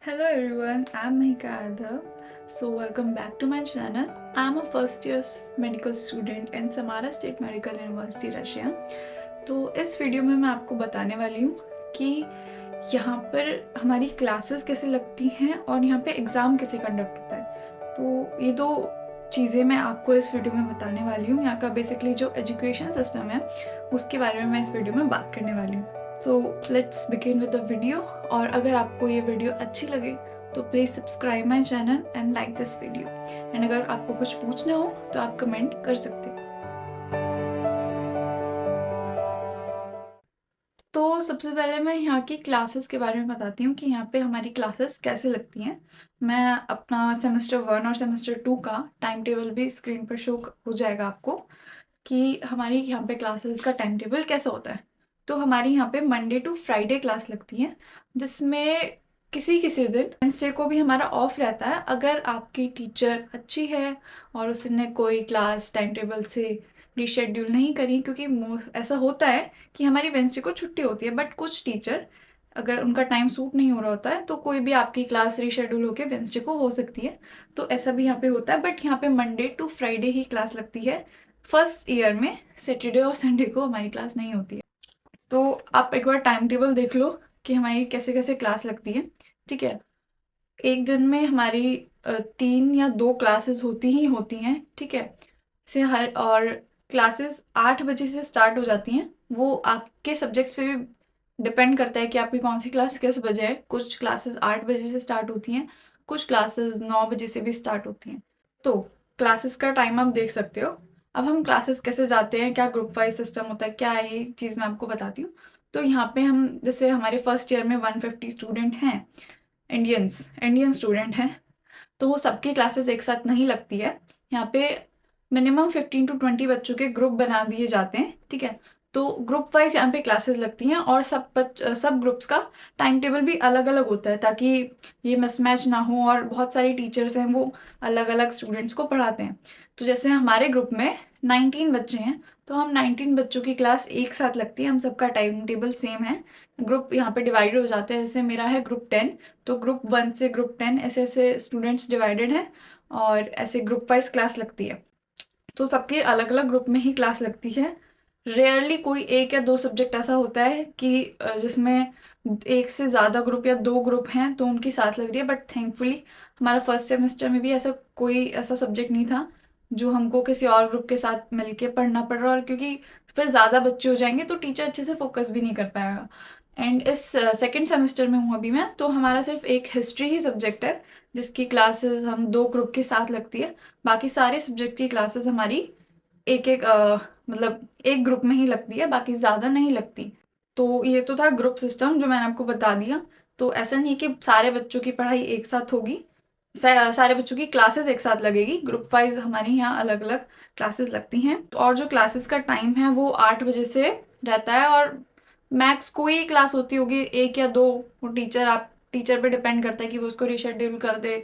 Hello everyone, I'm Mahika Adhav. So welcome back to my channel. I'm a first year medical student in Samara State Medical University, Russia. तो इस video में मैं आपको बताने वाली हूँ कि यहाँ पर हमारी क्लासेस कैसे लगती हैं और यहाँ पे एग्ज़ाम कैसे कंडक्ट होता है। तो ये दो चीज़ें मैं आपको इस वीडियो में बताने वाली हूँ। यहाँ का बेसिकली जो एजुकेशन सिस्टम है उसके बारे में मैं इस वीडियो में बात करने वाली हूँ। So let's begin with the video. और अगर आपको ये वीडियो अच्छी लगे तो please subscribe my channel and like this video. And अगर आपको कुछ पूछना हो तो आप कमेंट कर सकते हैं। तो सबसे पहले मैं यहाँ की क्लासेस के बारे में बताती हूँ कि यहाँ पे हमारी क्लासेस कैसे लगती हैं। मैं अपना सेमेस्टर 1 और सेमेस्टर 2 का टाइम टेबल भी स्क्रीन पर शो हो जाएगा आपको कि हमारी यहाँ पे क्लासेस का टाइम टेबल कैसा होता है। तो हमारी यहाँ पे मंडे टू फ्राइडे क्लास लगती है, जिसमें किसी किसी दिन वेंसडे को भी हमारा ऑफ रहता है अगर आपकी टीचर अच्छी है और उसने कोई क्लास टाइम टेबल से रीशेड्यूल नहीं करी, क्योंकि ऐसा होता है कि हमारी वेंसडे को छुट्टी होती है, बट कुछ टीचर अगर उनका टाइम सूट नहीं हो रहा होता है तो कोई भी आपकी क्लास रीशेड्यूल होकर वेंसडे को हो सकती है। तो ऐसा भी यहाँ पे होता है, बट यहाँ पे मंडे टू फ्राइडे ही क्लास लगती है। फर्स्ट ईयर में सैटरडे और संडे को हमारी क्लास नहीं होती है। तो आप एक बार टाइम टेबल देख लो कि हमारी कैसे कैसे क्लास लगती है। ठीक है, एक दिन में हमारी 3 या 2 क्लासेस होती ही होती हैं। ठीक है, से हर और क्लासेस 8 बजे से स्टार्ट हो जाती हैं। वो आपके सब्जेक्ट्स पे भी डिपेंड करता है कि आपकी कौन सी क्लास किस बजे है। कुछ क्लासेस 8 बजे से स्टार्ट होती हैं, कुछ क्लासेस 9 बजे से भी स्टार्ट होती हैं। तो क्लासेस का टाइम आप देख सकते हो। अब हम क्लासेस कैसे जाते हैं, क्या ग्रुप वाइज सिस्टम होता है, क्या है, ये चीज़ मैं आपको बताती हूँ। तो यहाँ पे हम जैसे हमारे फर्स्ट ईयर में 150 स्टूडेंट हैं, इंडियन स्टूडेंट हैं, तो वो सबकी क्लासेस एक साथ नहीं लगती है। यहाँ पे मिनिमम 15 to 20 बच्चों के ग्रुप बना दिए जाते हैं। ठीक है, तो ग्रुप वाइज यहाँ पे क्लासेस लगती हैं और सब ग्रुप्स का टाइम टेबल भी अलग अलग होता है ताकि ये मिसमैच ना हो, और बहुत सारी टीचर्स हैं वो अलग अलग स्टूडेंट्स को पढ़ाते हैं। तो जैसे हमारे ग्रुप में 19 बच्चे हैं, तो हम 19 बच्चों की क्लास एक साथ लगती है, हम सबका टाइम टेबल सेम है। ग्रुप यहाँ पे डिवाइड हो जाते हैं, जैसे मेरा है ग्रुप 10, तो ग्रुप 1 से ग्रुप 10 ऐसे ऐसे स्टूडेंट्स डिवाइडेड हैं और ऐसे ग्रुप वाइज क्लास लगती है। तो सबके अलग अलग ग्रुप में ही क्लास लगती है। रेयरली कोई एक या दो सब्जेक्ट ऐसा होता है कि जिसमें एक से ज़्यादा ग्रुप या 2 ग्रुप हैं तो उनकी साथ लग रही है, बट थैंकफुली हमारा फर्स्ट सेमेस्टर में भी ऐसा कोई ऐसा सब्जेक्ट नहीं था जो हमको किसी और ग्रुप के साथ मिलके पढ़ना पड़ रहा, और क्योंकि फिर ज़्यादा बच्चे हो जाएंगे तो टीचर अच्छे से फोकस भी नहीं कर पाएगा। एंड इस सेकेंड सेमेस्टर में हूँ अभी मैं, तो हमारा सिर्फ एक हिस्ट्री ही सब्जेक्ट है जिसकी क्लासेस हम 2 ग्रुप के साथ लगती है। बाकी सारे सब्जेक्ट की क्लासेस हमारी एक एक मतलब एक ग्रुप में ही लगती है, बाकी ज़्यादा नहीं लगती। तो ये तो था ग्रुप सिस्टम जो मैंने आपको बता दिया। तो ऐसा नहीं कि सारे बच्चों की पढ़ाई एक साथ होगी, सारे बच्चों की क्लासेस एक साथ लगेगी। ग्रुप वाइज हमारे यहाँ अलग अलग क्लासेस लगती हैं। और जो क्लासेस का टाइम है वो 8 बजे से रहता है, और मैक्स कोई क्लास होती होगी एक या दो, वो टीचर पे डिपेंड करता है कि वो उसको रिशेड्यूल कर दे,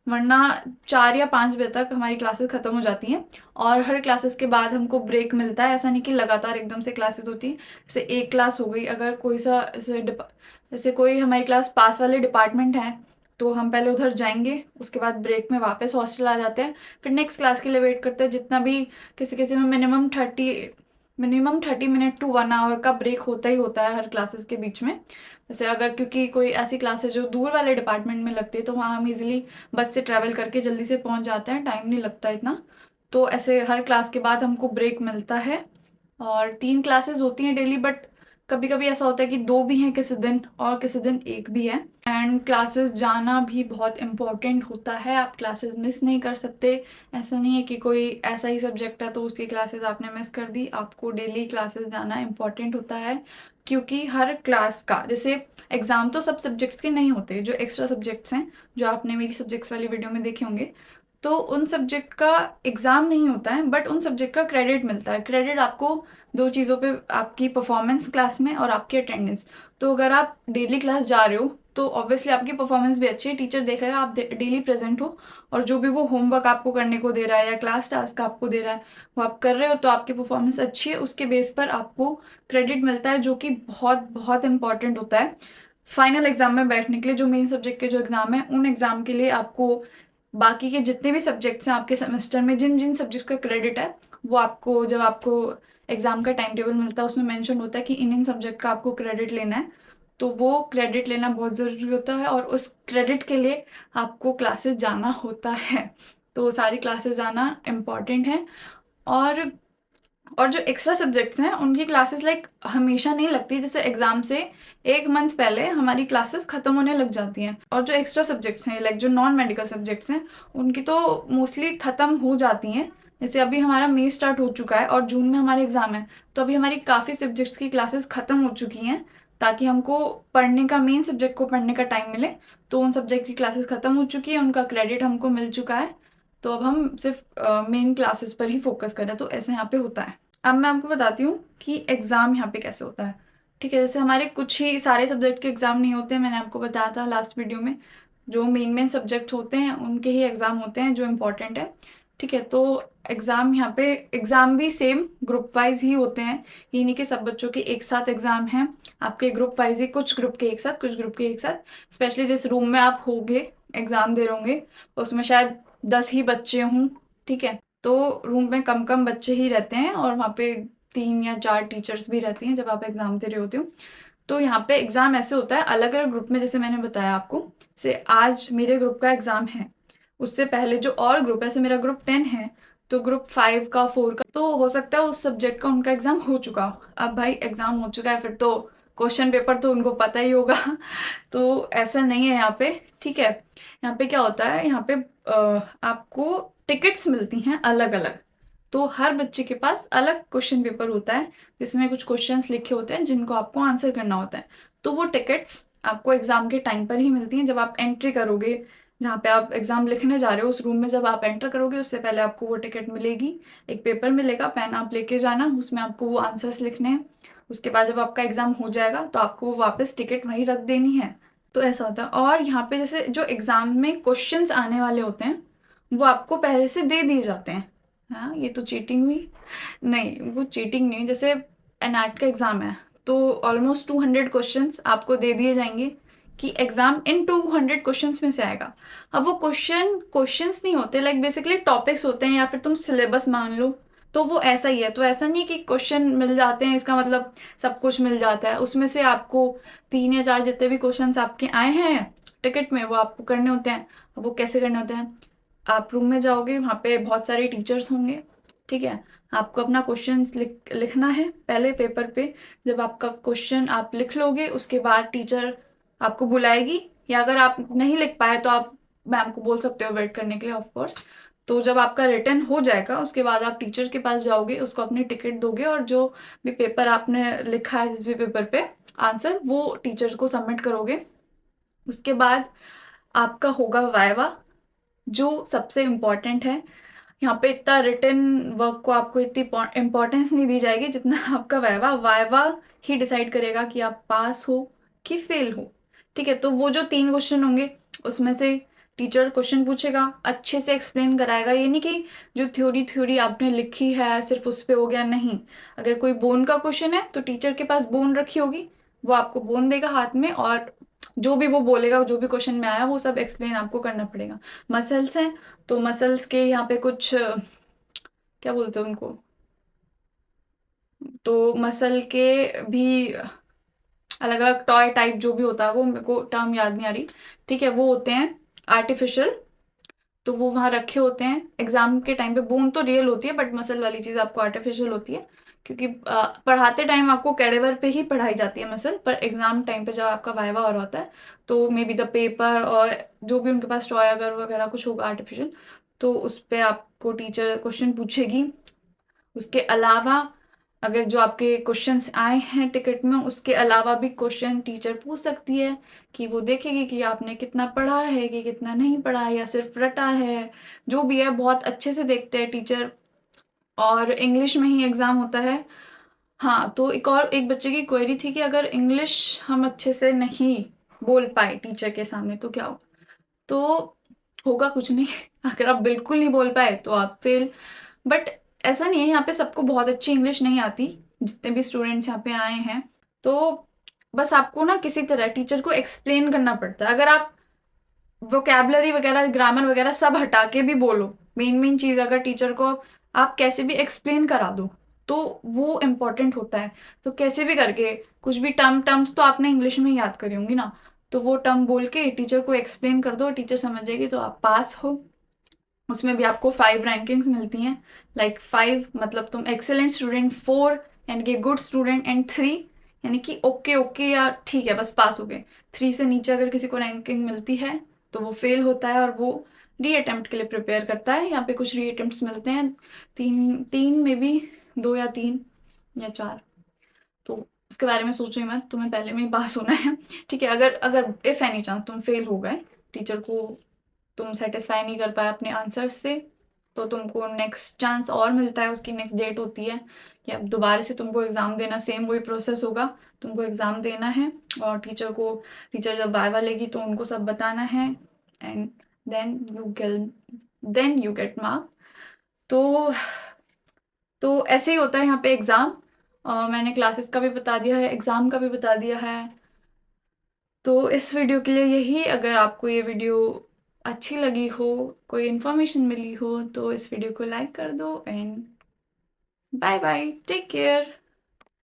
वरना 4 या 5 बजे तक हमारी क्लासेस ख़त्म हो जाती हैं। और हर क्लासेस के बाद हमको ब्रेक मिलता है, ऐसा नहीं कि लगातार एकदम से क्लासेस होती हैं। जैसे एक क्लास हो गई, अगर कोई सा जैसे कोई हमारी क्लास पास वाले डिपार्टमेंट है तो हम पहले उधर जाएंगे, उसके बाद ब्रेक में वापस हॉस्टल आ जाते हैं, फिर नेक्स्ट क्लास के लिए वेट करते हैं। जितना भी किसी किसी में मिनिमम 30 मिनट टू 1 आवर का ब्रेक होता ही होता है हर क्लासेस के बीच में। जैसे अगर क्योंकि कोई ऐसी क्लास है जो दूर वाले डिपार्टमेंट में लगती है तो वहाँ हम इजीली बस से ट्रैवल करके जल्दी से पहुँच जाते हैं, टाइम नहीं लगता इतना। तो ऐसे हर क्लास के बाद हमको ब्रेक मिलता है। और 3 क्लासेस होती हैं डेली, बट कभी कभी ऐसा होता है कि 2 भी हैं किसी दिन और किसी दिन एक भी है। एंड क्लासेस जाना भी बहुत इम्पोर्टेंट होता है, आप क्लासेस मिस नहीं कर सकते। ऐसा नहीं है कि कोई ऐसा ही सब्जेक्ट है तो उसकी क्लासेस आपने मिस कर दी, आपको डेली क्लासेस जाना इम्पोर्टेंट होता है। क्योंकि हर क्लास का जैसे एग्ज़ाम तो सब सब्जेक्ट्स के नहीं होते, जो एक्स्ट्रा सब्जेक्ट्स हैं जो आपने मेरी सब्जेक्ट्स वाली वीडियो में देखे होंगे, तो उन सब्जेक्ट का एग्ज़ाम नहीं होता है, बट उन सब्जेक्ट का क्रेडिट मिलता है। क्रेडिट आपको 2 चीज़ों पे, आपकी परफॉर्मेंस क्लास में और आपकी अटेंडेंस। तो अगर आप डेली क्लास जा रहे हो तो ऑब्वियसली आपकी परफॉर्मेंस भी अच्छी है, टीचर देख रहा है आप डेली प्रेजेंट हो, और जो भी वो होमवर्क आपको करने को दे रहा है या क्लास टास्क आपको दे रहा है वो आप कर रहे हो, तो आपकी परफॉर्मेंस अच्छी है, उसके बेस पर आपको क्रेडिट मिलता है, जो कि बहुत बहुत इंपॉर्टेंट होता है। फाइनल एग्जाम में बैठने के लिए, जो मेन सब्जेक्ट के जो एग्जाम है उन एग्जाम के लिए आपको बाकी के जितने भी सब्जेक्ट्स हैं आपके सेमेस्टर में, जिन जिन सब्जेक्ट्स का क्रेडिट है, वो आपको जब आपको एग्जाम का टाइम टेबल मिलता है उसमें मेंशन होता है कि इन इन सब्जेक्ट का आपको क्रेडिट लेना है। तो वो क्रेडिट लेना बहुत ज़रूरी होता है और उस क्रेडिट के लिए आपको क्लासेस जाना होता है। तो सारी क्लासेस जाना इम्पॉर्टेंट है। और जो एक्स्ट्रा सब्जेक्ट्स हैं उनकी क्लासेस लाइक हमेशा नहीं लगती, जैसे एग्जाम से एक मंथ पहले हमारी क्लासेस खत्म होने लग जाती हैं। और जो एक्स्ट्रा सब्जेक्ट्स हैं लाइक जो नॉन मेडिकल सब्जेक्ट्स हैं उनकी तो मोस्टली ख़त्म हो जाती हैं। जैसे अभी हमारा मई स्टार्ट हो चुका है और जून में हमारे एग्ज़ाम है, तो अभी हमारी काफ़ी सब्जेक्ट्स की क्लासेस ख़त्म हो चुकी हैं ताकि हमको पढ़ने का, मेन सब्जेक्ट को पढ़ने का टाइम मिले। तो उन सब्जेक्ट की क्लासेस ख़त्म हो चुकी है, उनका क्रेडिट हमको मिल चुका है। तो अब हम सिर्फ मेन क्लासेस पर ही फोकस करें, तो ऐसे यहाँ पे होता है। अब मैं आपको बताती हूँ कि एग्ज़ाम यहाँ पे कैसे होता है। ठीक है, जैसे हमारे कुछ ही सारे सब्जेक्ट के एग्ज़ाम नहीं होते हैं, मैंने आपको बताया था लास्ट वीडियो में। जो मेन सब्जेक्ट होते हैं उनके ही एग्ज़ाम होते हैं जो इम्पोर्टेंट है। ठीक है, तो एग्ज़ाम यहाँ पे, एग्ज़ाम भी सेम ग्रुप वाइज ही होते हैं। ये नहीं कि सब बच्चों के एक साथ एग्ज़ाम हैं, आपके ग्रुप वाइज ही, कुछ ग्रुप के एक साथ, कुछ ग्रुप के एक साथ। स्पेशली जिस रूम में आप होंगे एग्ज़ाम दे रहे होंगे उसमें शायद 10 ही बच्चे हों। ठीक है, तो रूम में कम कम बच्चे ही रहते हैं और वहाँ पे 3 या 4 टीचर्स भी रहती हैं जब आप एग्ज़ाम दे रहे होते हो। तो यहाँ पे एग्ज़ाम ऐसे होता है अलग अलग ग्रुप में, जैसे मैंने बताया आपको। से आज मेरे ग्रुप का एग्ज़ाम है, उससे पहले जो और ग्रुप है, जैसे मेरा ग्रुप 10 है, तो ग्रुप 5 का, 4 का, तो हो सकता है उस सब्जेक्ट का उनका एग्ज़ाम हो चुका हो। अब भाई एग्ज़ाम हो चुका है फिर तो क्वेश्चन पेपर तो उनको पता ही होगा। तो ऐसा नहीं है यहाँ पे। ठीक है, यहाँ पे क्या होता है, यहाँ पे आपको टिकट्स मिलती हैं अलग अलग। तो हर बच्चे के पास अलग क्वेश्चन पेपर होता है जिसमें कुछ क्वेश्चंस लिखे होते हैं जिनको आपको आंसर करना होता है। तो वो टिकट्स आपको एग्जाम के टाइम पर ही मिलती हैं। जब आप एंट्री करोगे, जहाँ पे आप एग्जाम लिखने जा रहे हो उस रूम में जब आप एंटर करोगे उससे पहले आपको वो टिकट मिलेगी, एक पेपर मिलेगा, पेन आप लेके जाना, उसमें आपको वो आंसर्स लिखने हैं। उसके बाद जब आपका एग्जाम हो जाएगा तो आपको वो वापस टिकट वहीं रख देनी है। तो ऐसा होता है। और यहाँ पे जैसे जो एग्जाम में क्वेश्चंस आने वाले होते हैं वो आपको पहले से दे दिए जाते हैं। हाँ, ये तो चीटिंग हुई? नहीं, वो चीटिंग नहीं। जैसे एनएट का एग्ज़ाम है तो ऑलमोस्ट 200 क्वेश्चंस आपको दे दिए जाएंगे कि एग्ज़ाम इन 200 क्वेश्चंस में से आएगा। अब वो क्वेश्चंस नहीं होते, लाइक बेसिकली टॉपिक्स होते हैं या फिर तुम सिलेबस मान लो। तो वो ऐसा ही है। तो ऐसा नहीं है कि क्वेश्चन मिल जाते हैं इसका मतलब सब कुछ मिल जाता है। उसमें से आपको 3 या 4 जितने भी क्वेश्चंस आपके आए हैं टिकट में वो आपको करने होते हैं। अब वो कैसे करने होते हैं, आप रूम में जाओगे, वहाँ पे बहुत सारे टीचर्स होंगे। ठीक है, आपको अपना क्वेश्चन लिखना है पहले पेपर पे। जब आपका क्वेश्चन आप लिख लोगे उसके बाद टीचर आपको बुलाएगी, या अगर आप नहीं लिख पाए तो आप मैम को बोल सकते हो वेट करने के लिए, ऑफ कोर्स। तो जब आपका रिटर्न हो जाएगा उसके बाद आप टीचर के पास जाओगे, उसको अपनी टिकट दोगे और जो भी पेपर आपने लिखा है जिस भी पेपर पे आंसर, वो टीचर को सबमिट करोगे। उसके बाद आपका होगा वाइवा, जो सबसे इम्पॉर्टेंट है। यहाँ पे इतना रिटन वर्क को आपको इतनी इम्पोर्टेंस नहीं दी जाएगी जितना आपका वाइवा। वाइवा ही डिसाइड करेगा कि आप पास हो कि फेल हो। ठीक है, तो वो जो 3 क्वेश्चन होंगे उसमें से टीचर क्वेश्चन पूछेगा, अच्छे से एक्सप्लेन कराएगा। ये नहीं कि जो थ्योरी थ्योरी आपने लिखी है सिर्फ उस पे हो गया, नहीं। अगर कोई बोन का क्वेश्चन है तो टीचर के पास बोन रखी होगी, वो आपको बोन देगा हाथ में और जो भी वो बोलेगा, जो भी क्वेश्चन में आया वो सब एक्सप्लेन आपको करना पड़ेगा। मसल्स हैं तो मसल्स के यहाँ पे कुछ क्या बोलते हैं उनको, तो मसल के भी अलग अलग टॉय टाइप जो भी होता है, वो मेरे को टर्म याद नहीं आ रही। ठीक है, वो होते हैं आर्टिफिशियल, तो वो वहाँ रखे होते हैं। एग्जाम के टाइम पे बोन तो रियल होती है बट मसल वाली चीज़ आपको आर्टिफिशियल होती है, क्योंकि पढ़ाते टाइम आपको कैडेवर पे ही पढ़ाई जाती है मसल, पर एग्जाम टाइम पे जब आपका वाइवा और होता है तो मे बी द पेपर और जो भी उनके पास टॉय अगर वगैरह कुछ होगा आर्टिफिशियल, तो उस पर आपको टीचर क्वेश्चन पूछेगी। उसके अलावा अगर जो आपके क्वेश्चंस आए हैं टिकट में उसके अलावा भी क्वेश्चन टीचर पूछ सकती है, कि वो देखेगी कि आपने कितना पढ़ा है कि कितना नहीं पढ़ा है या सिर्फ रटा है। जो भी है बहुत अच्छे से देखते हैं टीचर। और इंग्लिश में ही एग्ज़ाम होता है। हाँ, तो एक बच्चे की क्वेरी थी कि अगर इंग्लिश हम अच्छे से नहीं बोल पाए टीचर के सामने तो क्या हो। तो होगा कुछ नहीं। अगर आप बिल्कुल नहीं बोल पाए तो आप फेल। बट ऐसा नहीं है, यहाँ पे सबको बहुत अच्छी इंग्लिश नहीं आती, जितने भी स्टूडेंट्स यहाँ पे आए हैं। तो बस आपको ना किसी तरह टीचर को एक्सप्लेन करना पड़ता है। अगर आप वोकैबलरी वगैरह ग्रामर वगैरह सब हटा के भी बोलो, मेन मेन चीज अगर टीचर को आप कैसे भी एक्सप्लेन करा दो तो वो इम्पोर्टेंट होता है। तो कैसे भी करके कुछ भी टर्म्स तो आपने इंग्लिश में याद करी होंगी ना, तो वो टर्म बोल के टीचर को एक्सप्लेन कर दो, टीचर समझ जाएगी तो आप पास हो। उसमें भी आपको 5 रैंकिंग्स मिलती हैं। लाइक 5 मतलब तुम एक्सेलेंट स्टूडेंट, 4 यानी कि गुड स्टूडेंट, एंड 3 यानी कि ओके ओके या ठीक है बस पास हो गए। 3 से नीचे अगर किसी को रैंकिंग मिलती है तो वो फेल होता है और वो री अटेम्प्ट के लिए प्रिपेयर करता है। यहाँ पे कुछ री अटेम्प्ट मिलते हैं, तीन तीन में भी, 2 या 3 या 4। तो उसके बारे में सोचो ही मत, तुम्हें पहले में ही पास होना है। ठीक है, अगर अगर इफ एनी चांस तुम फेल हो गए, टीचर को तुम सेटिस्फाई नहीं कर पाए अपने आंसर्स से, तो तुमको नेक्स्ट चांस और मिलता है, उसकी नेक्स्ट डेट होती है कि अब दोबारा से तुमको एग्ज़ाम देना, सेम वही प्रोसेस होगा, तुमको एग्ज़ाम देना है। और टीचर जब वाइवा लेगी तो उनको सब बताना है, and then you get mark. तो ऐसे ही होता है यहाँ पे एग्ज़ाम। मैंने क्लासेस का भी बता दिया है, एग्ज़ाम का भी बता दिया है। तो इस वीडियो के लिए यही, अगर आपको ये वीडियो अच्छी लगी हो, कोई इन्फॉर्मेशन मिली हो, तो इस वीडियो को लाइक कर दो, and bye bye, take care.